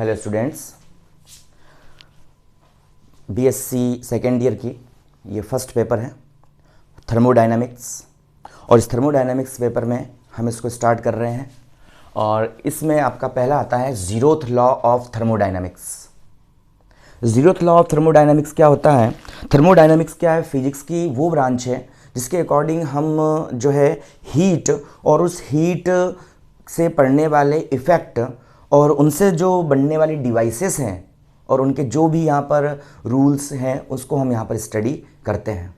Hello students, BSc second year की ये first paper है थर्मोडायनामिक्स। और इस थर्मोडायनामिक्स पेपर में हम इसको स्टार्ट कर रहे हैं और इसमें आपका पहला आता है zeroth law of thermodynamics. Zeroth law of thermodynamics क्या होता है? थर्मोडायनामिक्स क्या है? फिजिक्स की वो ब्रांच है जिसके अकॉर्डिंग हम जो है हीट और उस हीट से पड़ने वाले इफ़ेक्ट और उनसे जो बनने वाली डिवाइसेस हैं और उनके जो भी यहाँ पर रूल्स हैं उसको हम यहाँ पर स्टडी करते हैं।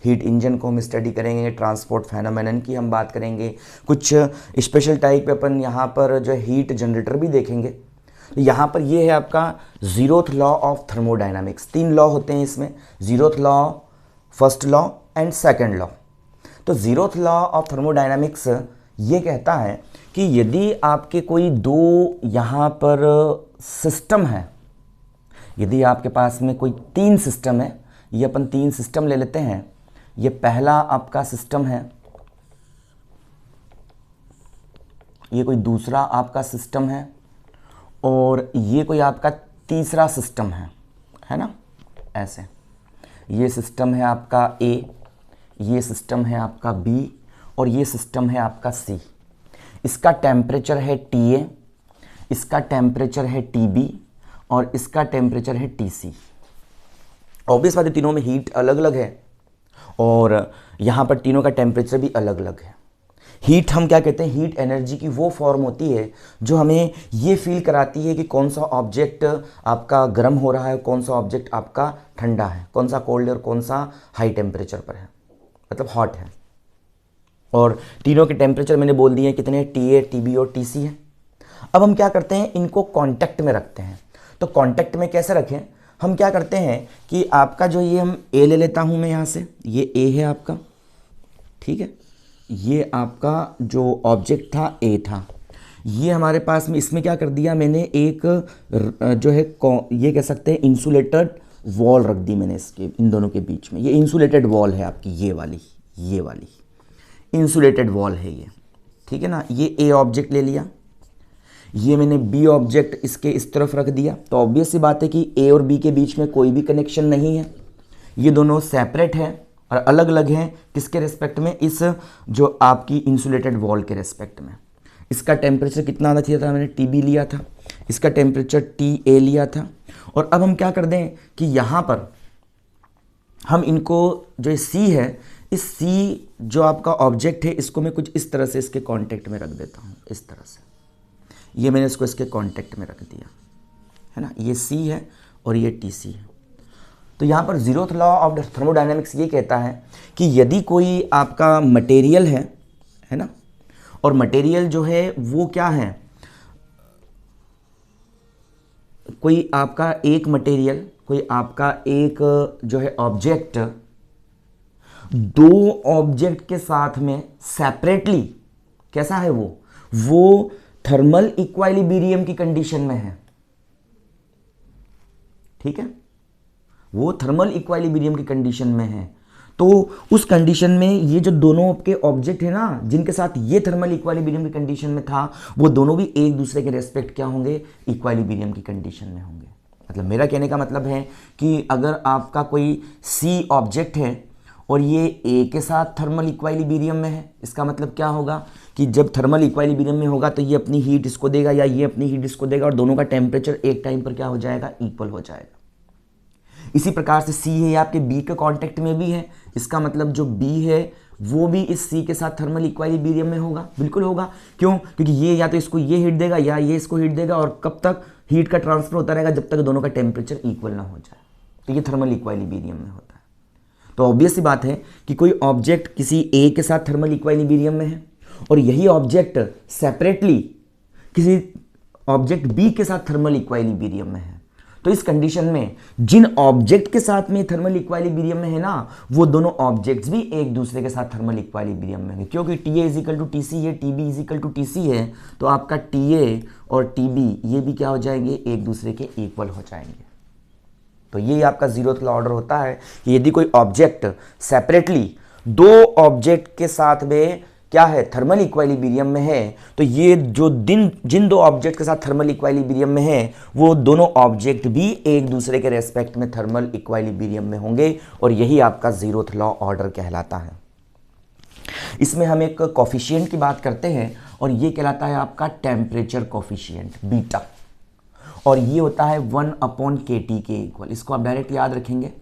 हीट इंजन को हम स्टडी करेंगे, ट्रांसपोर्ट फेनोमेनन की हम बात करेंगे, कुछ स्पेशल टाइप अपन यहाँ पर जो हीट जनरेटर भी देखेंगे। तो यहाँ पर ये है आपका zeroth law of thermodynamics. 3 law होते हैं इसमें, zeroth law, first law and second law. तो जीरोथ लॉ ऑफ थर्मोडायनामिक्स ये कहता है कि यदि आपके कोई 2 यहाँ पर सिस्टम है, यदि आपके पास में कोई 3 सिस्टम है, ये अपन 3 सिस्टम ले लेते हैं। ये पहला आपका सिस्टम है, ये कोई दूसरा आपका सिस्टम है और ये कोई आपका तीसरा सिस्टम है ना? ऐसे ये सिस्टम है आपका ए, ये सिस्टम है आपका बी और ये सिस्टम है आपका सी। इसका टेम्परेचर है TA, इसका टेम्परेचर है TB और इसका टेम्परेचर है TC। ऑब्वियस बात है, तीनों में हीट अलग अलग है और यहाँ पर तीनों का टेम्परेचर भी अलग अलग है। हीट हम क्या कहते हैं? हीट एनर्जी की वो फॉर्म होती है जो हमें ये फील कराती है कि कौन सा ऑब्जेक्ट आपका गर्म हो रहा है, कौन सा ऑब्जेक्ट आपका ठंडा है, कौन सा कोल्ड है और कौन सा हाई टेम्परेचर पर है, मतलब हॉट है। और तीनों के टेम्परेचर मैंने बोल दिए कितने, TA, TB और TC है। अब हम क्या करते हैं, इनको कांटेक्ट में रखते हैं। तो कांटेक्ट में कैसे रखें? हम क्या करते हैं कि आपका जो ये हम A ले लेता हूं मैं, यहाँ से ये A है आपका, ठीक है। ये आपका जो ऑब्जेक्ट था A था, ये हमारे पास में इसमें क्या कर दिया मैंने, एक जो है ये कह सकते हैं इंसुलेटेड वॉल रख दी मैंने इसके, इन दोनों के बीच में। ये इंसुलेटेड वॉल है आपकी, ये वाली इंसुलेटेड वॉल है ये, ठीक है ना। ये A ऑब्जेक्ट ले लिया, ये मैंने B ऑब्जेक्ट इसके इस तरफ रख दिया। तो ऑब्वियस सी बात है कि A और B के बीच में कोई भी कनेक्शन नहीं है, ये दोनों सेपरेट हैं और अलग अलग हैं। किसके रेस्पेक्ट में? इस जो आपकी इंसुलेटेड वॉल के रेस्पेक्ट में। इसका टेम्परेचर कितना आना चाहिए था? मैंने TB लिया था, इसका टेम्परेचर TA लिया था। और अब हम क्या कर दें कि यहाँ पर हम इनको जो C है, इस C जो आपका ऑब्जेक्ट है, इसको मैं कुछ इस तरह से इसके कांटेक्ट में रख देता हूँ, इस तरह से। ये मैंने इसको इसके कांटेक्ट में रख दिया, है ना। ये C है और ये TC है। तो यहाँ पर जीरोथ लॉ ऑफ थर्मोडायनामिक्स ये कहता है कि यदि कोई आपका मटेरियल है ना, और मटेरियल जो है वो क्या है, कोई आपका एक मटेरियल, कोई आपका एक जो है ऑब्जेक्ट 2 ऑब्जेक्ट के साथ में सेपरेटली कैसा है, वो थर्मल इक्विलिब्रियम की कंडीशन में है, ठीक है। वो थर्मल इक्विलिब्रियम की कंडीशन में है। तो उस कंडीशन में ये जो दोनों के ऑब्जेक्ट है ना, जिनके साथ ये थर्मल इक्विलिब्रियम की कंडीशन में था, वो दोनों भी एक दूसरे के रेस्पेक्ट क्या होंगे, इक्विलिब्रियम की कंडीशन में होंगे। मतलब मेरा कहने का मतलब है कि अगर आपका कोई C ऑब्जेक्ट है और ये A के साथ थर्मल इक्विलिब्रियम में है, इसका मतलब क्या होगा कि जब थर्मल इक्विलिब्रियम में होगा तो ये अपनी हीट इसको देगा या ये अपनी हीट इसको देगा और दोनों का टेम्परेचर एक टाइम पर क्या हो जाएगा, इक्वल हो जाएगा। इसी प्रकार से C है, ये आपके B के कांटेक्ट में भी है, इसका मतलब जो B है वो भी इस C के साथ थर्मल इक्विलिब्रियम में होगा, बिल्कुल होगा। क्यों? क्योंकि ये या तो इसको ये हीट देगा या ये इसको हीट देगा, और कब तक हीट का ट्रांसफर होता रहेगा, जब तक दोनों का टेम्परेचर इक्वल ना हो जाए। तो ये थर्मल इक्विलिब्रियम में होता है। तो ऑब्वियस सी बात है कि कोई ऑब्जेक्ट किसी A के साथ थर्मल इक्विलिब्रियम में है और यही ऑब्जेक्ट सेपरेटली किसी ऑब्जेक्ट B के साथ थर्मल इक्विलिब्रियम में है। तो इस कंडीशन में जिन ऑब्जेक्ट के साथ में थर्मल इक्विलिब्रियम में है ना, वो दोनों ऑब्जेक्ट्स भी एक दूसरे के साथ थर्मल इक्विलिब्रियम में है। क्योंकि TA इजिकल टू TC है, TB इजिकल टू TC है, तो आपका TA और TB ये भी क्या हो जाएंगे, एक दूसरे के इक्वल हो जाएंगे। तो ये आपका जीरोथ लॉ ऑर्डर होता है कि यदि कोई ऑब्जेक्ट सेपरेटली 2 ऑब्जेक्ट के साथ में क्या है, थर्मल इक्विलिब्रियम में है, तो ये जो जिन दो ऑब्जेक्ट के साथ थर्मल इक्विलिब्रियम में है वो दोनों ऑब्जेक्ट भी एक दूसरे के रेस्पेक्ट में थर्मल इक्विलिब्रियम में होंगे, और यही आपका जीरोथ लॉ ऑर्डर कहलाता है। इसमें हम एक कॉफिशिएंट की बात करते हैं और ये कहलाता है आपका टेम्परेचर कॉफिशिएंट बीटा, और ये होता है 1/kT के इक्वल। इसको आप डायरेक्ट याद रखेंगे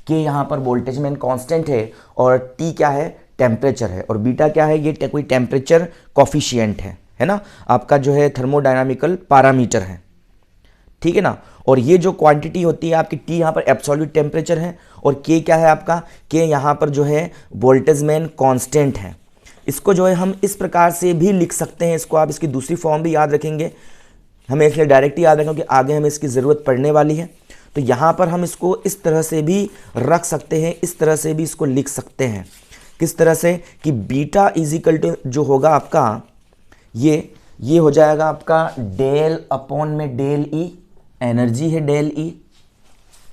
कि यहाँ पर वोल्टेज में कांस्टेंट है और टी क्या है, टेम्परेचर है, और बीटा क्या है, ये कोई टेम्परेचर कॉफिशिएंट है ना, आपका जो है थर्मोडायनामिकल पैरामीटर है, ठीक है ना। और ये जो क्वांटिटी होती है आपकी टी, यहाँ पर एब्सोल्यूट टेम्परेचर है, और के क्या है आपका, के यहाँ पर जो है वोल्टेज में कांस्टेंट है। इसको जो है हम इस प्रकार से भी लिख सकते हैं, इसको आप इसकी दूसरी फॉर्म भी याद रखेंगे, हमें इसलिए डायरेक्ट याद रखें कि आगे हमें इसकी ज़रूरत पड़ने वाली है। तो यहाँ पर हम इसको इस तरह से भी रख सकते हैं, इस तरह से भी इसको लिख सकते हैं। किस तरह से कि बीटा इजिकल टू जो होगा आपका ये हो जाएगा आपका डेल अपॉन में डेल ई, एनर्जी है डेल ई,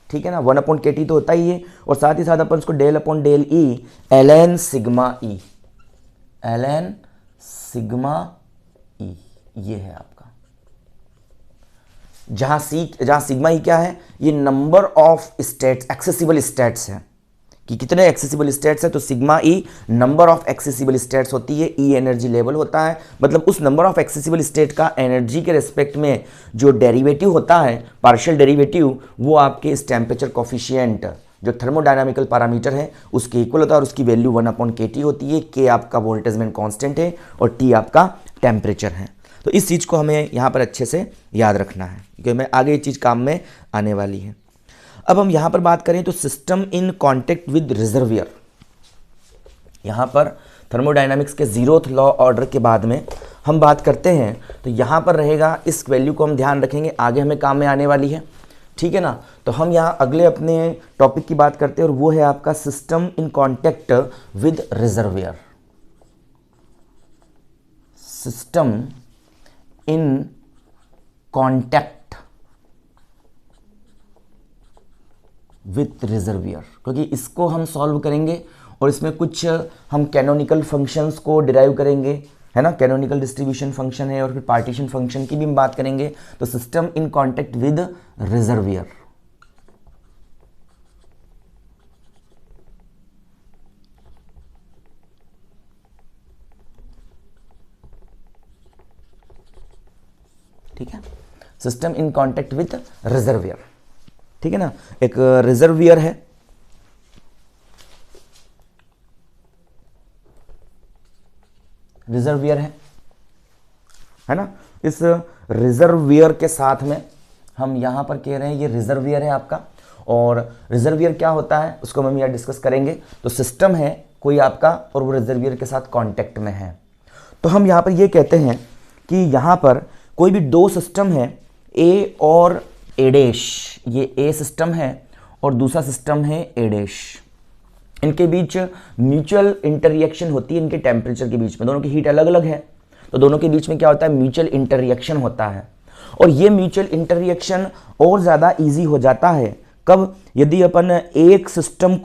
ठीक है ना, 1/kT तो होता ही है, और साथ ही साथ अपन इसको del upon del E ln sigma E, ln sigma E, ये है आपका, जहां सिग्मा ई क्या है, ये number of states, accessible states है कि कितने एक्सेसिबल स्टेट्स है, तो sigma E number of accessible states होती है, ई एनर्जी लेवल होता है, मतलब उस नंबर ऑफ एक्सेसिबल स्टेट का एनर्जी के रिस्पेक्ट में जो डेरिवेटिव होता है, पार्शियल डेरिवेटिव, वो आपके इस टेम्परेचर कॉफिशिएंट जो थर्मोडायनामिकल पैरामीटर है उसके इक्वल होता है, और उसकी वैल्यू 1/kT होती है। के आपका वोल्टेज में कांस्टेंट है और टी आपका टेम्परेचर है। तो इस चीज़ को हमें यहाँ पर अच्छे से याद रखना है क्योंकि मैं आगे ये चीज़ काम में आने वाली है। अब हम यहाँ पर बात करें तो system in contact with reservoir, यहाँ पर थर्मोडायनामिक्स के जीरोथ लॉ ऑर्डर के बाद में हम बात करते हैं, तो यहाँ पर रहेगा, इस वैल्यू को हम ध्यान रखेंगे, आगे हमें काम में आने वाली है, ठीक है ना। तो हम यहाँ अगले अपने टॉपिक की बात करते हैं और वो है आपका system in contact with reservoir. System in contact with reservoir, क्योंकि इसको हम सॉल्व करेंगे और इसमें कुछ हम कैनोनिकल फंक्शंस को डिराइव करेंगे, है ना, कैनोनिकल डिस्ट्रीब्यूशन फंक्शन है और फिर पार्टीशन फंक्शन की भी हम बात करेंगे। तो system in contact with reservoir, ठीक है, system in contact with reservoir, ठीक है ना। एक रिजर्वियर है, है ना। इस रिजर्वियर के साथ में हम यहां पर कह रहे हैं ये रिजर्वियर है आपका, और रिजर्वियर क्या होता है उसको हम यहाँ डिस्कस करेंगे। तो सिस्टम है कोई आपका और वो रिजर्वियर के साथ कांटेक्ट में है, तो हम यहाँ पर ये कहते हैं कि यहाँ पर कोई भी दो सिस्टम है, ए और ए डैश, ये ए सिस्टम है और दूसरा सिस्टम है ए डैश, इनके बीच म्यूचुअल इंटररिएक्शन होती है, इनके टेम्परेचर के बीच में, दोनों की हीट अलग अलग है, तो दोनों के बीच में क्या होता है, म्यूचुअल इंटररिएक्शन होता है। और ये म्यूचुअल इंटररिएक्शन और ज़्यादा इजी हो जाता है कब, यदि अपन एक सिस्टम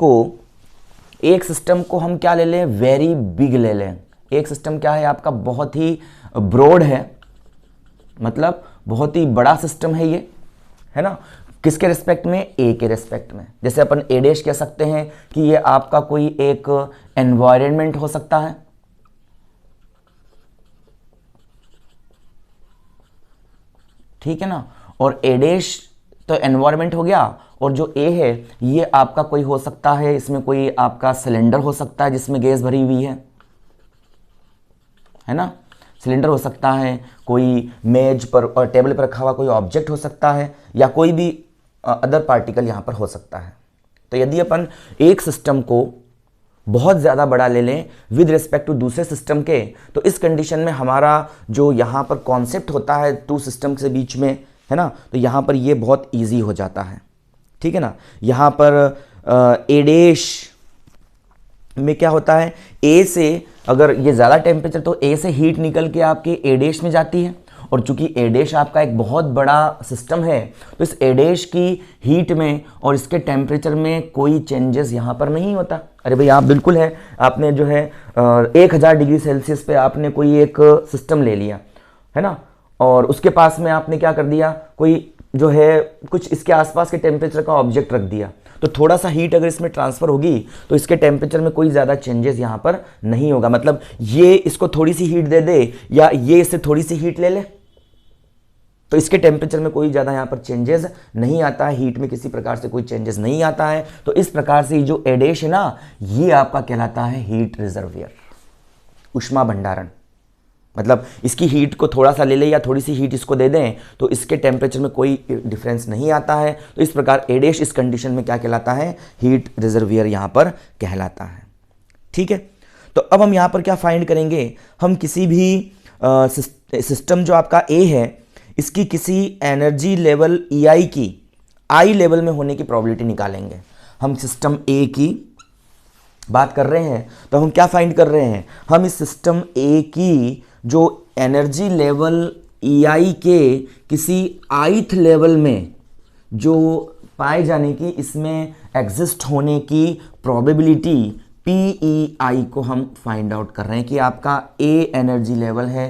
को हम क्या ले लें, वेरी बिग ले लें। एक सिस्टम क्या है आपका, बहुत ही ब्रॉड है, मतलब बहुत ही बड़ा सिस्टम है ये, है ना, किसके रिस्पेक्ट में, ए के रिस्पेक्ट में। जैसे अपन ए डैश कह सकते हैं कि ये आपका कोई एक एनवायरनमेंट हो सकता है, ठीक है ना, और ए डैश तो एनवायरनमेंट हो गया, और जो ए है ये आपका कोई हो सकता है, इसमें कोई आपका सिलेंडर हो सकता है जिसमें गैस भरी हुई है ना, सिलेंडर हो सकता है, कोई मेज पर और टेबल पर रखा हुआ कोई ऑब्जेक्ट हो सकता है, या कोई भी अदर पार्टिकल यहाँ पर हो सकता है। तो यदि अपन एक सिस्टम को बहुत ज़्यादा बड़ा ले लें विद रिस्पेक्ट टू दूसरे सिस्टम के, तो इस कंडीशन में हमारा जो यहाँ पर कॉन्सेप्ट होता है टू सिस्टम के बीच में, है ना, तो यहाँ पर ये बहुत ईजी हो जाता है, ठीक है ना। यहाँ पर ए डैश में क्या होता है, ए से अगर ये ज़्यादा टेम्परेचर, तो ए से हीट निकल के आपके ए डैश में जाती है, और चूंकि ए डैश आपका एक बहुत बड़ा सिस्टम है, तो इस ए डैश की हीट में और इसके टेम्परेचर में कोई चेंजेस यहाँ पर नहीं होता। अरे भाई आप बिल्कुल है, आपने जो है 1000 डिग्री सेल्सियस पे आपने कोई एक सिस्टम ले लिया है ना, और उसके पास में आपने क्या कर दिया, कोई जो है कुछ इसके आसपास के टेम्परेचर का ऑब्जेक्ट रख दिया, तो थोड़ा सा हीट अगर इसमें ट्रांसफर होगी तो इसके टेम्परेचर में कोई ज़्यादा चेंजेस यहाँ पर नहीं होगा। मतलब ये इसको थोड़ी सी हीट दे दे या ये इससे थोड़ी सी हीट ले ले तो इसके टेम्परेचर में कोई ज़्यादा यहाँ पर चेंजेस नहीं आता है, हीट में किसी प्रकार से कोई चेंजेस नहीं आता है। तो इस प्रकार से जो ए डैश है ना, ये आपका कहलाता है हीट रिजर्वियर, ऊष्मा भंडारण। मतलब इसकी हीट को थोड़ा सा ले ले या थोड़ी सी हीट इसको दे दें तो इसके टेम्परेचर में कोई डिफरेंस नहीं आता है। तो इस प्रकार ए डैश इस कंडीशन में क्या कहलाता है, हीट रिजर्वियर यहाँ पर कहलाता है। ठीक है, तो अब हम यहाँ पर क्या फाइंड करेंगे, हम किसी भी सिस्टम जो आपका ए है इसकी किसी एनर्जी लेवल EI की I लेवल में होने की प्रोबेबिलिटी निकालेंगे। हम सिस्टम ए की बात कर रहे हैं तो हम क्या फाइंड कर रहे हैं, हम इस सिस्टम ए की जो एनर्जी लेवल EI के किसी ith लेवल में जो पाए जाने की, इसमें एग्जिस्ट होने की प्रोबेबिलिटी PEI को हम फाइंड आउट कर रहे हैं कि आपका ए एनर्जी लेवल है,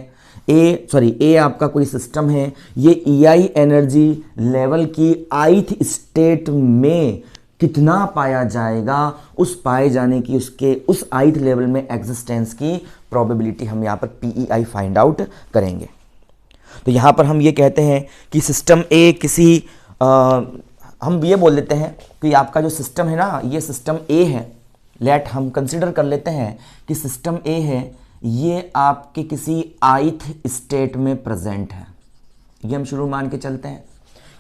ए आपका कोई सिस्टम है, ये EI एनर्जी लेवल की ith स्टेट में कितना पाया जाएगा, उस पाए जाने की उसके उस ith लेवल में एग्जिस्टेंस की प्रोबेबिलिटी हम यहाँ पर PEI फाइंड आउट करेंगे। तो यहाँ पर हम ये कहते हैं कि सिस्टम ए किसी हम ये बोल देते हैं कि आपका जो सिस्टम है ना, ये सिस्टम ए है, लेट हम कंसिडर कर लेते हैं कि सिस्टम ए है, ये आपके किसी ith स्टेट में प्रेजेंट है। ये हम शुरू मान के चलते हैं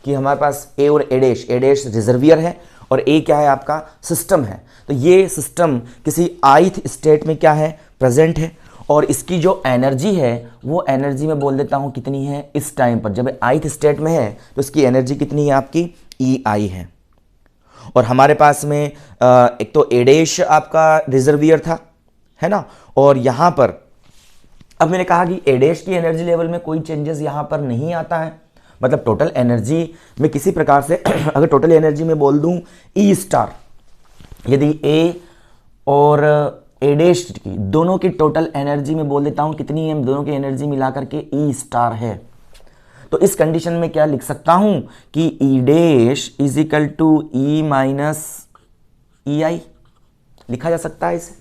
कि हमारे पास ए और ए डैश रिजर्वियर है और ए क्या है, आपका सिस्टम है। तो ये सिस्टम किसी ith स्टेट में क्या है, प्रेजेंट है, और इसकी जो एनर्जी है वो एनर्जी में बोल देता हूँ कितनी है, इस टाइम पर जब ith स्टेट में है तो इसकी एनर्जी कितनी है, आपकी EI है। और हमारे पास में एक तो ए डैश आपका रिजर्वियर था, है ना, और यहाँ पर अब मैंने कहा कि ए डैश की एनर्जी लेवल में कोई चेंजेस यहाँ पर नहीं आता है। मतलब टोटल एनर्जी में किसी प्रकार से अगर टोटल एनर्जी में बोल दूं E स्टार, यदि ए और ए डैश की दोनों की टोटल एनर्जी में बोल देता हूँ कितनी है, दोनों की एनर्जी मिला करके E स्टार है, तो इस कंडीशन में क्या लिख सकता हूँ कि E dash is equal to E minus EI लिखा जा सकता है इसे,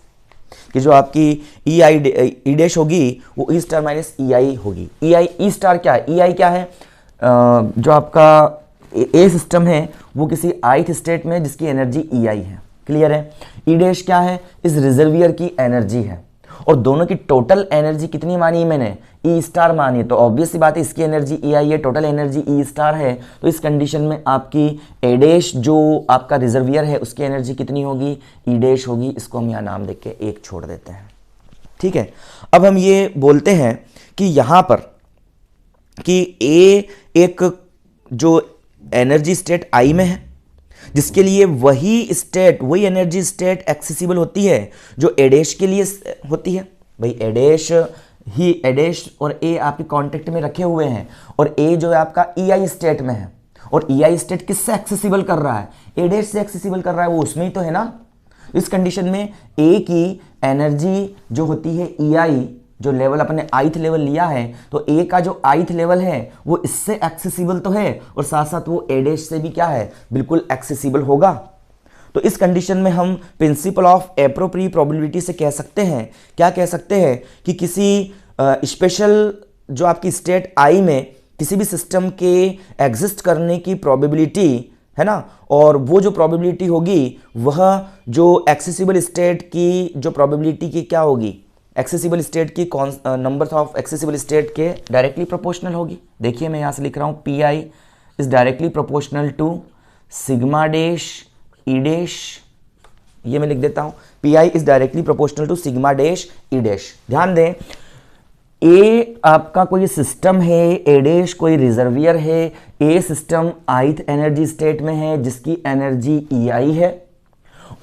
कि जो आपकी E डैश होगी वो E स्टार माइनस EI होगी। E स्टार क्या है, EI क्या है, जो आपका ए सिस्टम है वो किसी ith स्टेट में जिसकी एनर्जी EI है, क्लियर है। E डैश क्या है, इस रिजर्वियर की एनर्जी है, और दोनों की टोटल एनर्जी कितनी मानी है मैंने, E स्टार मानी है, तो ऑब्वियस सी बात है इसकी एनर्जी EI है, टोटल एनर्जी E स्टार है। तो इस कंडीशन में आपकी ए डैश जो आपका रिजर्वियर है उसकी एनर्जी कितनी होगी, E डैश होगी। इसको हम यहाँ नाम देख के एक छोड़ देते हैं। ठीक है, अब हम ये बोलते हैं कि यहाँ पर कि ए एक जो एनर्जी स्टेट I में है, जिसके लिए वही स्टेट, वही एनर्जी स्टेट एक्सेसिबल होती है जो ए डैश के लिए होती है। भाई ए डैश और ए आपके कांटेक्ट में रखे हुए हैं, और ए जो है आपका EI स्टेट में है, और EI स्टेट किससे एक्सेसिबल कर रहा है, ए डैश से एक्सेसिबल कर रहा है, वो उसमें ही तो है ना। इस कंडीशन में ए की एनर्जी जो होती है EI, जो लेवल अपने ith लेवल लिया है, तो ए का जो ith लेवल है वो इससे एक्सेसिबल तो है, और साथ साथ वो ए डैश से भी क्या है, बिल्कुल एक्सेसिबल होगा। तो इस कंडीशन में हम प्रिंसिपल ऑफ एप्रोप्रिएट प्रोबेबिलिटी से कह सकते हैं, क्या कह सकते हैं कि किसी स्पेशल जो आपकी स्टेट I में किसी भी सिस्टम के एग्जिस्ट करने की प्रोबेबिलिटी है ना, और वो जो प्रोबेबिलिटी होगी वह जो एक्सेसिबल स्टेट की जो प्रोबेबिलिटी की क्या होगी, एक्सेसिबल स्टेट की नंबर ऑफ एक्सेसिबल स्टेट के डायरेक्टली प्रोपोर्शनल होगी। देखिए मैं यहाँ से लिख रहा हूँ PI is directly proportional to sigma dash E dash, ये मैं लिख देता हूँ, PI is directly proportional to sigma dash E dash. ध्यान दें, ए आपका कोई सिस्टम है, ए डैश कोई रिजर्वियर है, ए सिस्टम ith एनर्जी स्टेट में है जिसकी एनर्जी EI है,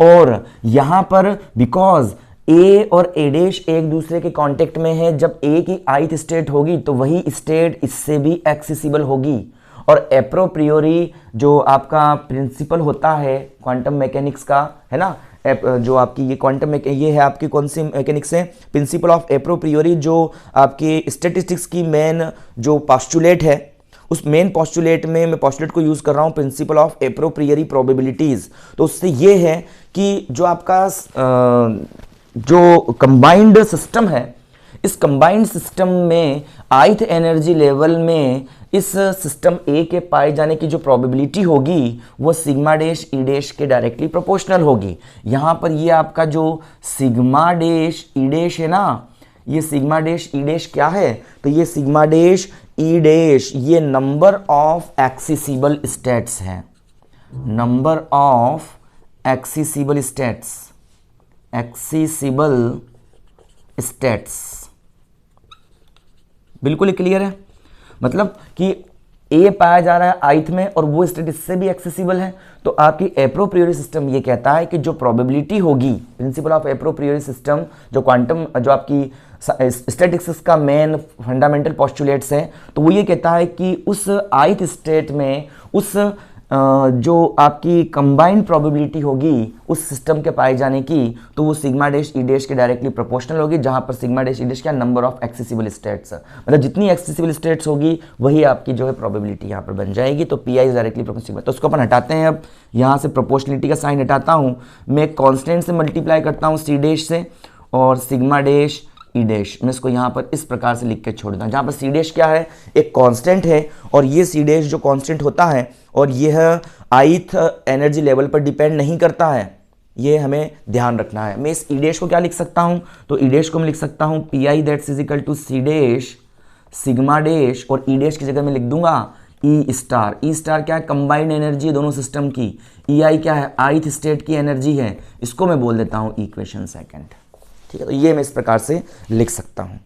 और यहाँ पर बिकॉज ए और ए डैश एक दूसरे के कांटेक्ट में है। जब ए की ith स्टेट होगी तो वही स्टेट इससे भी एक्सेसिबल होगी। और एप्रोप्रियोरी जो आपका प्रिंसिपल होता है क्वांटम मैकेनिक्स का, है ना, जो आपकी ये क्वांटम ये है आपकी कौन सी मैकेनिक्स है, प्रिंसिपल ऑफ एप्रोप्रियोरी, जो आपकी स्टैटिस्टिक्स की मेन जो पोस्टुलेट है, उस मेन पोस्टुलेट में मैं पोस्टुलेट को यूज कर रहा हूं प्रिंसिपल ऑफ एप्रोप्रियरी प्रोबेबिलिटीज। तो उससे ये है कि जो आपका जो कंबाइंड सिस्टम है, इस कंबाइंड सिस्टम में ith एनर्जी लेवल में इस सिस्टम ए के पाए जाने की जो प्रोबेबिलिटी होगी वो सिग्मा डैश ई डैश के डायरेक्टली प्रोपोर्शनल होगी। यहां पर ये आपका जो सिग्मा डैश ई डैश है ना, ये सिग्मा डैश ई डैश क्या है, तो ये सिग्मा डैश ई डैश ये नंबर ऑफ एक्सेसिबल स्टेट्स है, number of accessible states, accessible states. बिल्कुल क्लियर है, मतलब कि ए पाया जा रहा है ith में और वो स्टेट इससे भी एक्सेसिबल है। तो आपकी एप्रोप्रियोरी सिस्टम ये कहता है कि जो प्रोबेबिलिटी होगी, प्रिंसिपल ऑफ एप्रोप्रियोरी सिस्टम जो क्वांटम जो आपकी स्टैटिस्टिक्स का मेन फंडामेंटल पोस्टुलेट्स है, तो वो ये कहता है कि उस ith स्टेट में उस जो आपकी कंबाइंड प्रोबेबिलिटी होगी उस सिस्टम के पाए जाने की, तो वो सिग्मा डैश ई डैश के डायरेक्टली प्रोपोर्शनल होगी, जहां पर सिग्मा डैश ई डैश क्या, नंबर ऑफ एक्सेसिबल स्टेट्स, मतलब जितनी एक्सेसिबल स्टेट्स होगी वही आपकी जो है प्रोबेबिलिटी यहां पर बन जाएगी। तो P i is directly proportional. तो उसको अपन हटाते हैं। अब यहां से प्रोपोर्शनलिटी का साइन हटाता हूं, मैं कॉन्स्टेंट से मल्टीप्लाई करता हूँ सी डैश से और सिग्मा डैश ई डैश, मैं इसको यहाँ पर इस प्रकार से लिख के छोड़ दूँ, जहाँ पर सी डैश क्या है, एक कांस्टेंट है, और ये सी डैश जो कांस्टेंट होता है और यह ith एनर्जी लेवल पर डिपेंड नहीं करता है, ये हमें ध्यान रखना है। मैं इस ई डैश को क्या लिख सकता हूँ, तो ई डैश को मैं लिख सकता हूँ P I that's is equal to C dash sigma dash, और ई डैश की जगह मैं लिख दूंगा ई स्टार। ई स्टार क्या है, कंबाइंड एनर्जी है दोनों सिस्टम की। ई आई क्या है, ith स्टेट की एनर्जी है। इसको मैं बोल देता हूँ इक्वेशन सेकंड। ठीक है, तो ये मैं इस प्रकार से लिख सकता हूं।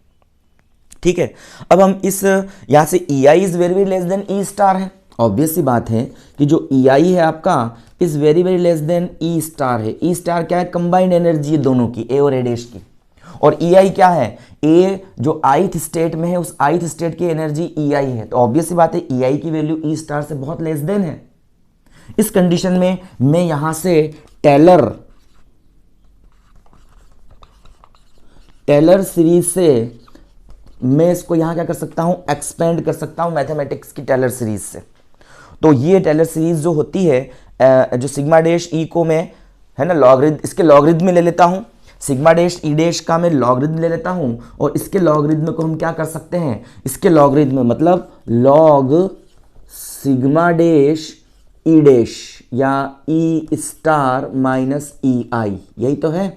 ठीक है, अब हम इस यहां से e i is very very less than e star है। ऑब्वियस सी बात है कि जो ई आई है आपका is very very less than e star है। ई स्टार क्या है, कंबाइंड एनर्जी है दोनों की, ए और ए डैश की। और ई आई क्या है, ए जो ith स्टेट में है उस ith स्टेट की एनर्जी ई आई है। तो ऑब्वियस सी बात है ई आई की वैल्यू ई स्टार से बहुत लेस देन है। इस कंडीशन में मैं यहां से टेलर सीरीज से मैं इसको यहां क्या कर सकता हूं, एक्सपेंड कर सकता हूं मैथमेटिक्स की टेलर सीरीज से। तो ये टेलर सीरीज जो होती है, जो सिग्मा डैश ई को मैं, है ना, लॉगरिथम, इसके लॉगरिथम में ले लेता हूं, सिग्मा डैश ई डैश का मैं लॉगरिथम ले लेता हूं, और इसके लॉगरिथम को हम क्या कर सकते हैं, इसके लॉगरिथम मतलब लॉग सिग्मा डैश ई डैश या ई स्टार माइनस ई आई, यही तो है।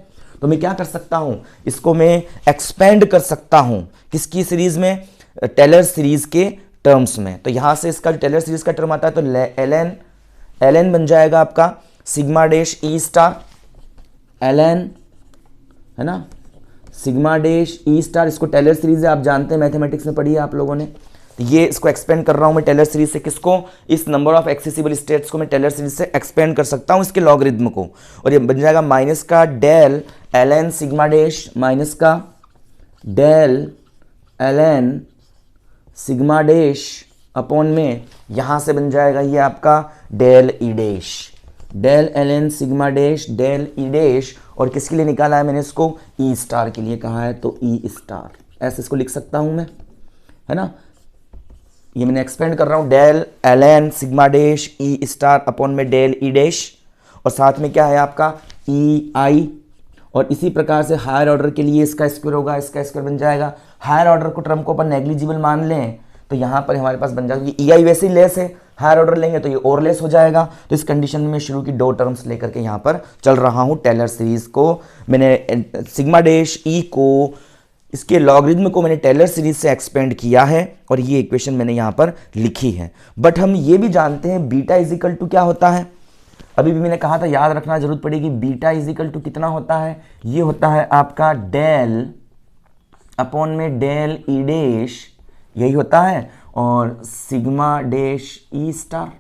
तो मैं क्या कर सकता हूं, इसको मैं एक्सपेंड कर सकता हूं किसकी सीरीज में, टेलर सीरीज के टर्म्स में। तो यहां से इसका जो टेलर सीरीज का टर्म आता है तो एल एन बन जाएगा आपका सिग्मा डैश ई स्टार, एल एन, है ना, सिग्मा डैश ई स्टार। इसको टेलर सीरीज है, आप जानते हैं, मैथमेटिक्स में पढ़ी है आप लोगों ने। तो ये इसको एक्सपेंड कर रहा हूं मैं टेलर सीरीज से, किसको, इस नंबर ऑफ एक्सेसिबल स्टेट्स को मैं टेलर सीरीज से एक्सपेंड कर सकता हूं, इसके लॉगरिथम को। और ये बन जाएगा माइनस का del L N sigma dash, minus का del L N sigma dash upon में, यहां से बन जाएगा ये आपका डेल ई dash, del L N sigma dash del ई डैश। और किसके लिए निकाला है मैंने इसको, ई स्टार के लिए कहा है, तो ई स्टार ऐसे इसको लिख सकता हूं मैं, है ना। ये मैंने एक्सपेंड कर रहा हूं, del L N sigma dash ई स्टार अपॉन में डेल ई डैश, और साथ में क्या है आपका ई आई। और इसी प्रकार से हायर ऑर्डर के लिए इसका स्क्वायर होगा, इसका स्क्वायर बन जाएगा। हायर ऑर्डर को टर्म को अपन नेग्लिजिबल मान लें तो यहाँ पर हमारे पास बन जाएगा, ई आई वैसे ही लेस है, हायर ऑर्डर लेंगे तो ये और लेस हो जाएगा। तो इस कंडीशन में शुरू की दो टर्म्स लेकर के यहाँ पर चल रहा हूँ टेलर सीरीज को। मैंने सिग्मा डैश ई को, इसके लॉगरिथम को मैंने टेलर सीरीज से एक्सपेंड किया है, और ये इक्वेशन मैंने यहाँ पर लिखी है। बट हम ये भी जानते हैं बीटा इजिकल टू क्या होता है, अभी भी मैंने कहा था, याद रखना जरूरत पड़ेगी। बीटा इजिकल टू कितना होता है, ये होता है आपका डेल अपॉन में डेल ई डैश, यही होता है, और सिग्मा डैश ई स्टार,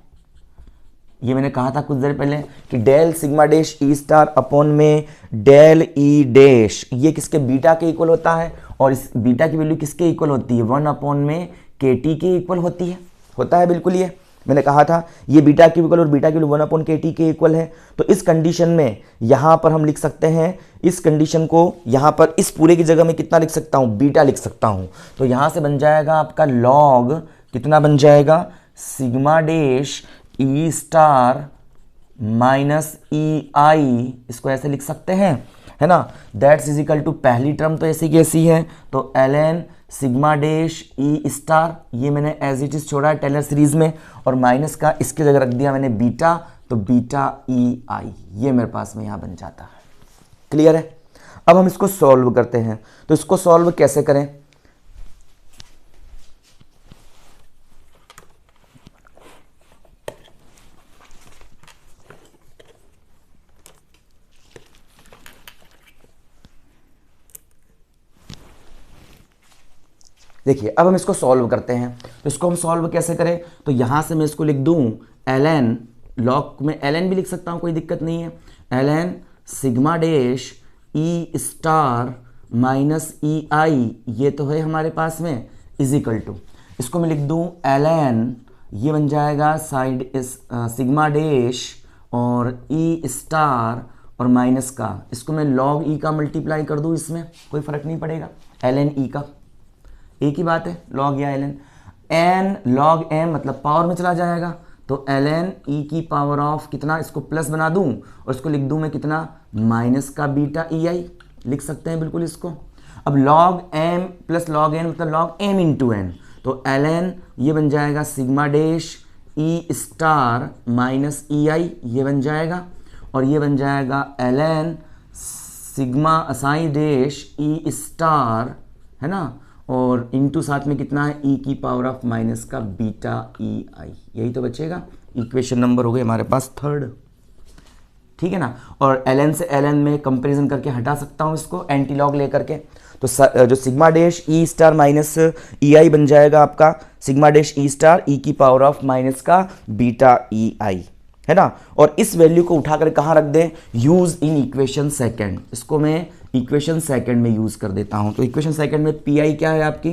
ये मैंने कहा था कुछ देर पहले कि डेल सिग्मा डैश ई स्टार अपॉन में डेल ई डैश, ये किसके बीटा के इक्वल होता है, और इस बीटा की वैल्यू किसके इक्वल होती है, 1 अपॉन में के टी के इक्वल होती है, होता है बिल्कुल। ये मैंने कहा था ये बीटा के इक्वल और बीटा की वैल्यू 1 अपॉन के टी के इक्वल है। तो इस कंडीशन में यहाँ पर हम लिख सकते हैं, इस कंडीशन को यहाँ पर इस पूरे की जगह में कितना लिख सकता हूँ, बीटा लिख सकता हूँ। तो यहाँ से बन जाएगा आपका लॉग, कितना बन जाएगा, sigma dash E star minus e i, इसको ऐसे लिख सकते हैं, है ना। दैट्स इज इक्वल टू, पहली टर्म तो ऐसी की ऐसी है, तो ln सिग्मा डैश ई स्टार, ये मैंने एज इट इज छोड़ा है टेलर सीरीज में, और माइनस का इसके जगह रख दिया मैंने बीटा, तो बीटा ई आई, ये मेरे पास में यहाँ बन जाता है। क्लियर है। अब हम इसको सॉल्व करते हैं, तो इसको सॉल्व कैसे करें, देखिए अब हम इसको सॉल्व करते हैं। तो इसको हम सॉल्व कैसे करें, तो यहाँ से मैं इसको लिख दूँ ln, लॉग में ln भी लिख सकता हूँ, कोई दिक्कत नहीं है, ln sigma dash E star minus e i, ये तो है हमारे पास में, इज इक्वल टू, इसको मैं लिख दूँ ln, ये बन जाएगा साइड सिग्मा डैश और ई स्टार और माइनस का, इसको मैं लॉग ई का मल्टीप्लाई कर दूँ, इसमें कोई फ़र्क नहीं पड़ेगा, ln ई का एक ही बात है, लॉग या ln, n log m मतलब पावर में चला जाएगा, तो ln e की पावर ऑफ कितना, इसको प्लस बना दूं और इसको लिख दूं मैं कितना, माइनस का बीटा ई आई, लिख सकते हैं बिल्कुल इसको। अब log m plus log n मतलब log m इंटू एन, तो ln ये बन जाएगा sigma dash E star minus e i, ये बन जाएगा, और ये बन जाएगा ln सिग्मा साइन डैश ई स्टार, है ना, और इंटू साथ में कितना है, ई की पावर ऑफ माइनस का बीटा ई आई, यही तो बचेगा। इक्वेशन नंबर हो गई हमारे पास थर्ड, ठीक है ना। और ln से ln में कंपैरिजन करके हटा सकता हूँ इसको एंटी लॉग लेकर के, तो जो sigma dash E star minus e i बन जाएगा आपका सिग्मा डैश ई स्टार ई की पावर ऑफ माइनस का बीटा ई आई, है ना। और इस वैल्यू को उठाकर कहाँ रख दें, यूज इन इक्वेशन सेकंड, इसको मैं इक्वेशन सेकंड में यूज कर देता हूं। तो इक्वेशन सेकंड में पी आई क्या है आपकी,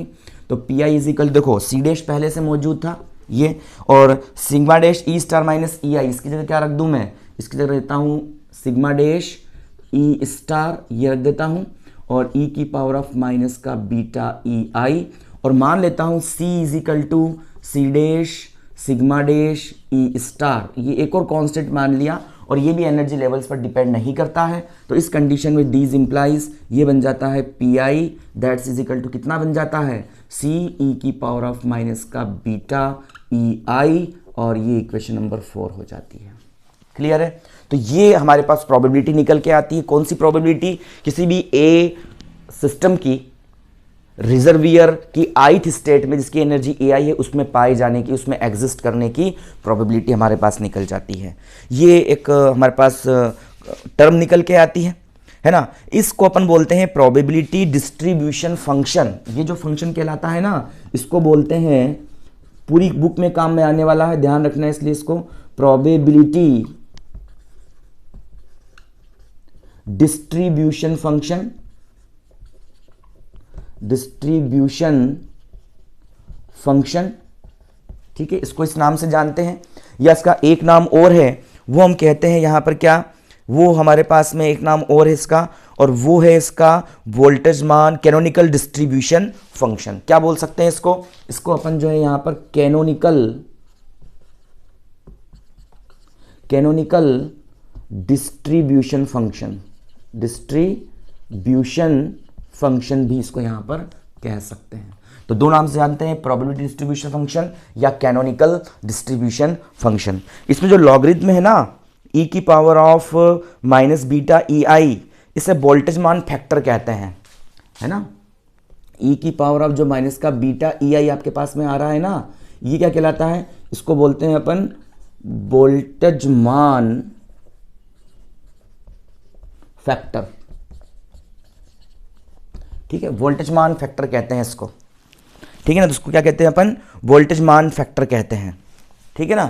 तो पी आई इज इक्वल, देखो सी डैश पहले से मौजूद था ये, और sigma dash E star minus e i, इसकी जगह क्या रख दूं मैं, इसकी जगह देता हूं सिग्मा डैश ई स्टार, ये रख देता हूं, और ई की पावर ऑफ माइनस का बीटा ई आई, और मान लेता हूं c is equal to C dash sigma dash E star, ये एक और कांस्टेंट मान लिया, और ये भी एनर्जी लेवल्स पर डिपेंड नहीं करता है। तो इस कंडीशन में दीज इंप्लाइज ये बन जाता है P I, that's is equal to कितना बन जाता है, सी ई की पावर ऑफ माइनस का बीटा ई आई, और ये इक्वेशन नंबर 4 हो जाती है। क्लियर है। तो ये हमारे पास प्रोबेबिलिटी निकल के आती है। कौन सी प्रोबेबिलिटी, किसी भी ए सिस्टम की रिजर्वियर की ith स्टेट में जिसकी एनर्जी ए आई है उसमें पाए जाने की, उसमें एग्जिस्ट करने की प्रोबेबिलिटी हमारे पास निकल जाती है। ये एक हमारे पास टर्म निकल के आती है ना। इसको अपन बोलते हैं प्रोबेबिलिटी डिस्ट्रीब्यूशन फंक्शन। ये जो फंक्शन कहलाता है ना, इसको बोलते हैं, पूरी बुक में काम में आने वाला है, ध्यान रखना है, इसलिए इसको probability distribution function, distribution function, ठीक है, इसको इस नाम से जानते हैं। या इसका एक नाम और है, वो हम कहते हैं यहां पर क्या, वो हमारे पास में एक नाम और है इसका, और वो है इसका वोल्टेज मान कैनोनिकल डिस्ट्रीब्यूशन फंक्शन। क्या बोल सकते हैं इसको, इसको अपन जो है यहां पर canonical distribution function, distribution function भी इसको यहां पर कह सकते हैं। तो दो नाम से जानते हैं, प्रोबेबिलिटी डिस्ट्रीब्यूशन फंक्शन या कैनोनिकल डिस्ट्रीब्यूशन फंक्शन। इसमें जो लॉगरिथम है ना, e की power of minus beta E i, इसे वोल्टेज मान फैक्टर कहते हैं, है ना। e की पावर ऑफ जो माइनस का बीटा ई आई आपके पास में आ रहा है ना, ये क्या कहलाता है, इसको बोलते हैं अपन वोल्टेज मान फैक्टर, ठीक है, वोल्टेज मान फैक्टर कहते हैं इसको, ठीक है ना। तो इसको क्या कहते हैं अपन, वोल्टेज मान फैक्टर कहते हैं, ठीक है ना।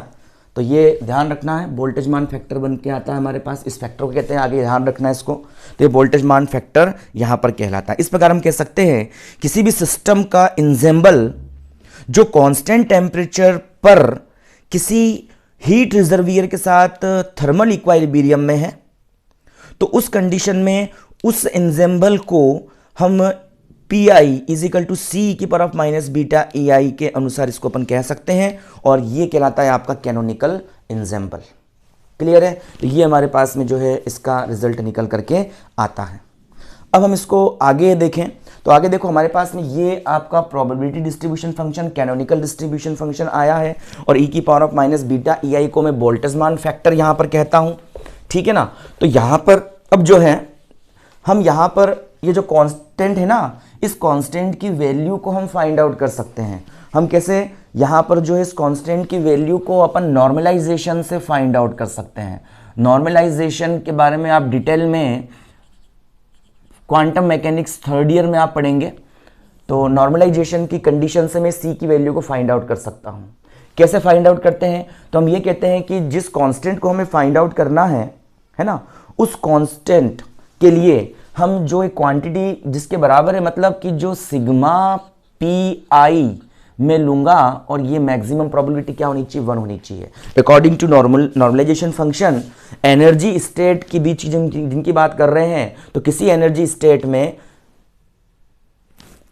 तो ये ध्यान रखना है, वोल्टेज मान फैक्टर बन के आता है हमारे पास, इस फैक्टर को कहते हैं, आगे ध्यान रखना है इसको। तो ये वोल्टेज मान फैक्टर यहाँ पर कहलाता है। इस प्रकार हम कह सकते हैं किसी भी सिस्टम का इंजेंबल जो कांस्टेंट टेम्परेचर पर किसी हीट रिजर्वियर के साथ थर्मल इक्विलिब्रियम में है, तो उस कंडीशन में उस इंजेंबल को हम p i is equal to c की power of minus beta E i के अनुसार इसको अपन कह सकते हैं, और ये कहलाता है आपका कैनोनिकल इंजेंबल। क्लियर है? तो ये हमारे पास में जो है इसका रिजल्ट निकल करके आता है। अब हम इसको आगे देखें, तो आगे देखो हमारे पास में ये आपका probability distribution function, canonical distribution function आया है, और ई की power of minus beta E i को मैं बोल्ट्जमान फैक्टर यहां पर कहता हूं। ठीक है ना? तो यहां पर अब जो है हम यहां पर ये जो कांस्टेंट है ना, इस कांस्टेंट की वैल्यू को हम फाइंड आउट कर सकते हैं। हम कैसे? यहां पर जो है इस कांस्टेंट की वैल्यू को अपन नॉर्मलाइजेशन से फाइंड आउट कर सकते हैं। नॉर्मलाइजेशन के बारे में आप डिटेल में क्वांटम मैकेनिक्स थर्ड ईयर में आप पढ़ेंगे। तो नॉर्मलाइजेशन की कंडीशन से मैं सी की वैल्यू को फाइंड आउट कर सकता हूं। कैसे फाइंड आउट करते हैं? तो हम ये कहते हैं कि जिस कांस्टेंट को हमें फाइंड आउट करना है ना, उस कांस्टेंट के लिए हम जो एक क्वांटिटी जिसके बराबर है, मतलब कि जो सिग्मा पी आई मैं लूंगा, और ये मैक्सिमम प्रोबेबिलिटी क्या होनी चाहिए? 1 होनी चाहिए। According to normalization function, energy state के बीच जिनकी बात कर रहे हैं, तो किसी एनर्जी स्टेट में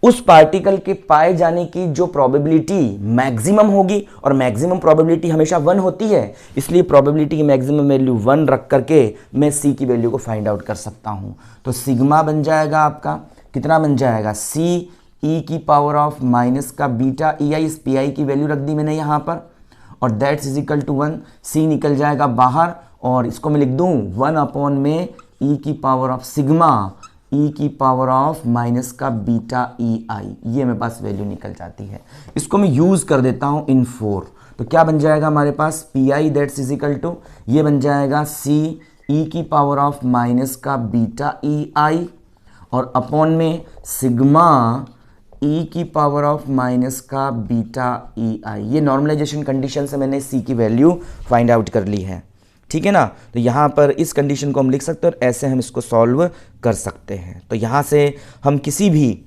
उस पार्टिकल के पाए जाने की जो प्रोबेबिलिटी मैक्सिमम होगी, और मैक्सिमम प्रोबेबिलिटी हमेशा 1 होती है, इसलिए प्रोबेबिलिटी की मैक्सिमम वैल्यू 1 रख करके मैं सी की वैल्यू को फाइंड आउट कर सकता हूं। तो सिग्मा बन जाएगा आपका, कितना बन जाएगा? सी ई की पावर ऑफ माइनस का बीटा ई आई, इस पी आई की वैल्यू रख दी मैंने यहां पर, और दैट्स इज इक्वल टू 1। सी निकल जाएगा बाहर, और इसको मैं लिख दूं 1 अपॉन में ई की पावर ऑफ सिग्मा ई की पावर ऑफ माइनस का बीटा ई आई, ये मेरे पास वैल्यू निकल जाती है। इसको मैं यूज कर देता हूं इन 4, तो क्या बन जाएगा हमारे पास? P I that's is equal to, ये बन जाएगा सी ई की पावर ऑफ माइनस का बीटा ई आई, और अपॉन में सिग्मा ई की पावर ऑफ माइनस का बीटा ई आई। ये नॉर्मलाइजेशन कंडीशन से मैंने सी की वैल्यू फाइंड आउट कर ली है। ठीक है ना? तो यहाँ पर इस कंडीशन को हम लिख सकते हैं, और ऐसे हम इसको सॉल्व कर सकते हैं। तो यहाँ से हम किसी भी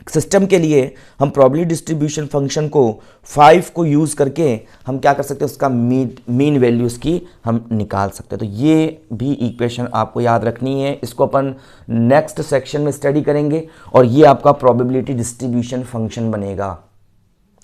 सिस्टम के लिए हम प्रोबेबिलिटी डिस्ट्रीब्यूशन फंक्शन को 5 को यूज़ करके हम क्या कर सकते हैं? उसका मीन वैल्यूज़ की हम निकाल सकते हैं। तो ये भी इक्वेशन आपको याद रखनी है, इसको अपन नेक्स्ट सेक्शन में स्टडी करेंगे, और ये आपका प्रोबेबिलिटी डिस्ट्रीब्यूशन फंक्शन बनेगा।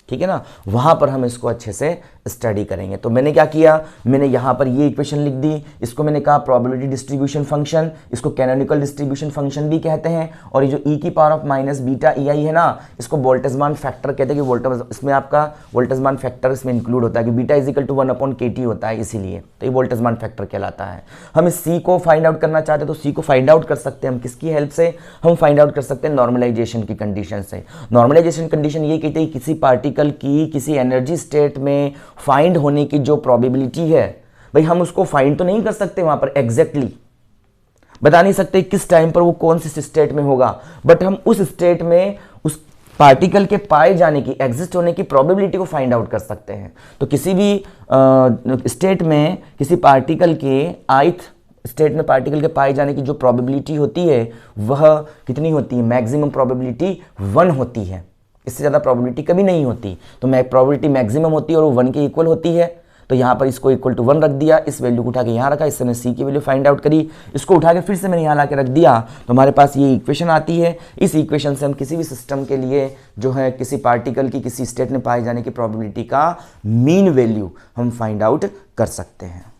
ठीक है ना? वहां पर हम इसको अच्छे से स्टडी करेंगे। तो मैंने क्या किया? मैंने यहां पर ये इक्वेशन लिख दी, इसको मैंने कहा प्रोबेबिलिटी डिस्ट्रीब्यूशन फंक्शन, इसको कैनोनिकल डिस्ट्रीब्यूशन फंक्शन भी कहते हैं, और ये जो ई की power of minus beta E i है ना, इसको बोल्ट्जमान फैक्टर कहते हैं। कि वोल्टेज इसमें आपका बोल्ट्जमान फैक्टर इसमें इंक्लूड होता है, कि beta is equal to 1 upon K T होता है, इसीलिए तो ये बोल्ट्जमान फैक्टर कहलाता है। हम इस सी को फाइंड आउट करना चाहते हैं, तो सी को फाइंड आउट कर सकते हैं हम किसकी हेल्प से? हम फाइंड आउट कर सकते हैं नॉर्मलाइजेशन की कंडीशन से। नॉर्मलाइजेशन कंडीशन ये कहती है किसी पार्टिकल की किसी एनर्जी स्टेट में फाइंड होने की जो प्रोबेबिलिटी है, भाई हम उसको फाइंड तो नहीं कर सकते वहां पर एग्जैक्टली, बता नहीं सकते किस टाइम पर वो कौन सी स्टेट में होगा, बट हम उस स्टेट में उस पार्टिकल के पाए जाने की, एग्जिस्ट होने की प्रोबेबिलिटी को फाइंड आउट कर सकते हैं। तो किसी भी स्टेट में किसी पार्टिकल के ith स्टेट में पार्टिकल के पाए जाने की जो प्रोबेबिलिटी होती है वह कितनी होती है? मैक्सिमम प्रोबेबिलिटी 1 होती है, इससे ज़्यादा प्रोबेबिलिटी कभी नहीं होती। तो प्रोबेबिलिटी मैक्सिमम होती है और वो 1 के इक्वल होती है। तो यहाँ पर इसको इक्वल टू 1 रख दिया, इस वैल्यू को उठा के यहाँ रखा, इससे मैंने सी की वैल्यू फाइंड आउट करी, इसको उठा के फिर से मैंने यहाँ ला के रख दिया, तो हमारे पास ये इक्वेशन आती है। इस इक्वेशन से हम किसी भी सिस्टम के लिए जो है किसी पार्टिकल की किसी स्टेट में पाए जाने की प्रोबेबिलिटी का मीन वैल्यू हम फाइंड आउट कर सकते हैं।